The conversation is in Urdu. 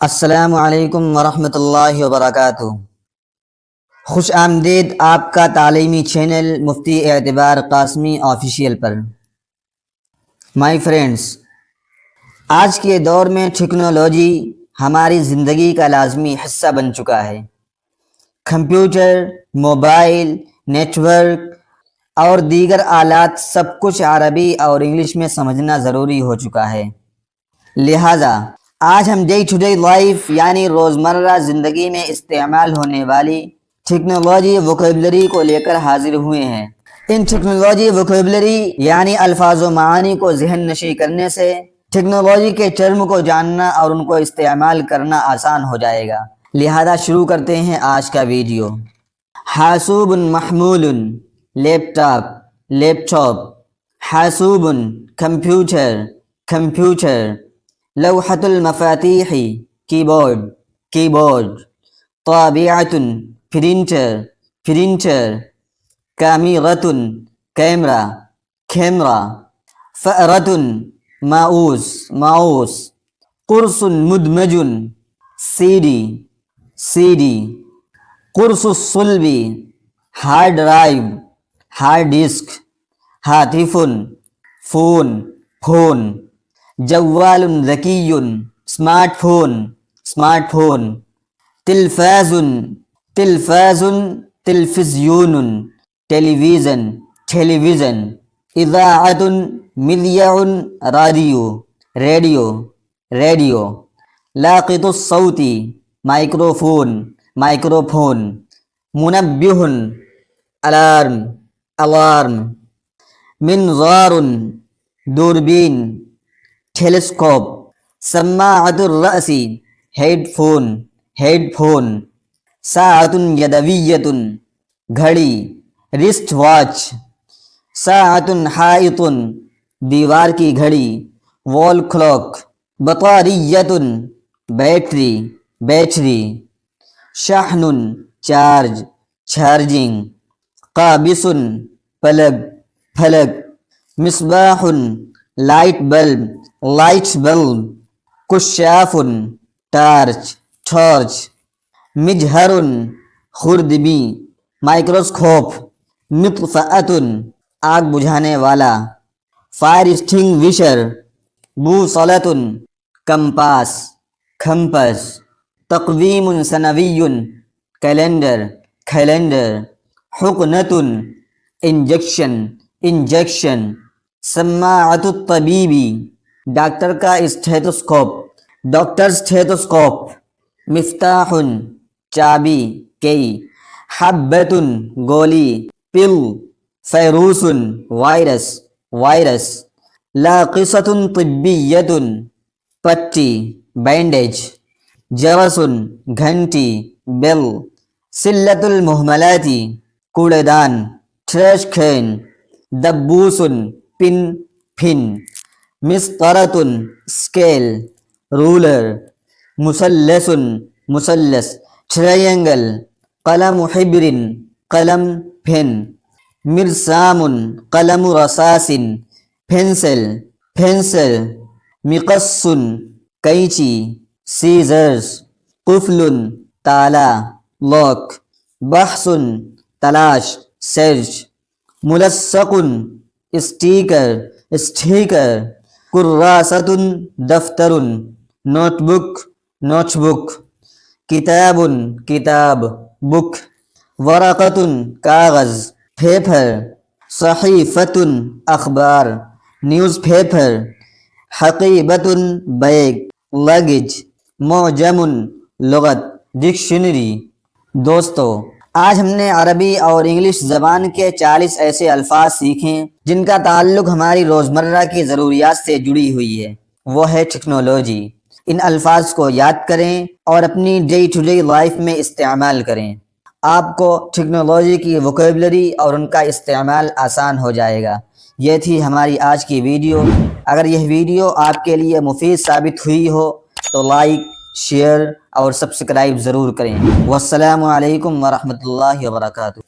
السلام علیکم ورحمۃ اللہ وبرکاتہ۔ خوش آمدید آپ کا تعلیمی چینل مفتی اعتبار Qasmi official per. My friends, آج کے دور میں ٹیکنالوجی ہماری زندگی کا لازمی حصہ بن چکا ہے۔ کمپیوٹر، موبائل، نیٹ ورک اور دیگر آلات سب کچھ عربی اور انگلش میں سمجھنا ضروری ہو چکا ہے۔ لہٰذا آج ہم ڈے ٹو ڈے لائف یعنی روزمرہ زندگی میں استعمال ہونے والی ٹیکنالوجی ووکیبلری کو لے کر حاضر ہوئے ہیں۔ ان ٹیکنالوجی ووکیبلری یعنی الفاظ و معانی کو ذہن نشین کرنے سے ٹیکنالوجی کے ٹرم کو جاننا اور ان کو استعمال کرنا آسان ہو جائے گا۔ لہذا شروع کرتے ہیں آج کا ویڈیو۔ حاسوب محمول، لیپ ٹاپ، حاسوب کمپیوٹر، لوحۃ المفاتیح کی بورڈ، طابعۃ پرنٹر، کامرۃ کیمرہ، فأرۃ ماؤس، قرص مدمج سی ڈی، قرص الصلب ہارڈ ڈرائیو، ہارڈ ڈسک، ہاتف فون، جوال ذکی اسمارٹ فون، تلفزیون ٹیلیویژن، اذاعۃ مذیع ریڈیو، لاقط الصوت مائکروفون، منبہ الارم، منظار دوربین، ٹیلیسکوپ، سماعۃ الرأس ہیڈ فون، ساعۃ یدویۃ گھڑی، رسٹ واچ، ساعۃ حائط دیوار کی گھڑی، وال کلاک، بطاریۃ بیٹری، شحن چارجنگ، قابس پلگ، مصباح لائٹ بلب، کشاف ٹارچ، مجہر خوردبین، مائکروسکوپ، مطفأۃ آگ بجھانے والا، فائر ایکسٹنگوشر، بوصلۃ کمپس، تقویم سنوی کیلنڈر، حقنۃ انجیکشن، سماعۃ الطبیب ڈاکٹر کا اسٹیتھوسکوپ، مفتاح چابی کی، حبۃ گولی، پل، فیروس وائرس، لاقصۃ طبیۃ پٹی بینڈیج، جرس گھنٹی بیل، سلۃ المہملات کوڑے دان ٹریش کین، دبوس پن، مسطرۃ اسکیل رولر، مثلث ٹرائنگل، قلم حبر قلم پین، مرسام قلم رصاص پینسل، مقص قینچی سیزرز، قفل تالا لاک، بحث تلاش سرچ، ملصق اسٹیکر، کراسۃ دفتر، نوٹ بک، کتاب بک، ورقۃ کاغذ پیپر، صحیفۃ اخبار نیوز پیپر، حقیبۃ بیگ لگیج، معجم لغت ڈکشنری۔ دوستو، آج ہم نے عربی اور انگلش زبان کے 40 ایسے الفاظ سیکھے جن کا تعلق ہماری روزمرہ کی ضروریات سے جڑی ہوئی ہے، وہ ہے ٹیکنالوجی۔ ان الفاظ کو یاد کریں اور اپنی ڈے ٹو ڈے لائف میں استعمال کریں۔ آپ کو ٹیکنالوجی کی ووکیبلری اور ان کا استعمال آسان ہو جائے گا۔ یہ تھی ہماری آج کی ویڈیو۔ اگر یہ ویڈیو آپ کے لیے مفید ثابت ہوئی ہو تو لائک، شیئر اور سبسکرائب ضرور کریں۔ والسلام علیکم ورحمۃ اللہ وبرکاتہ۔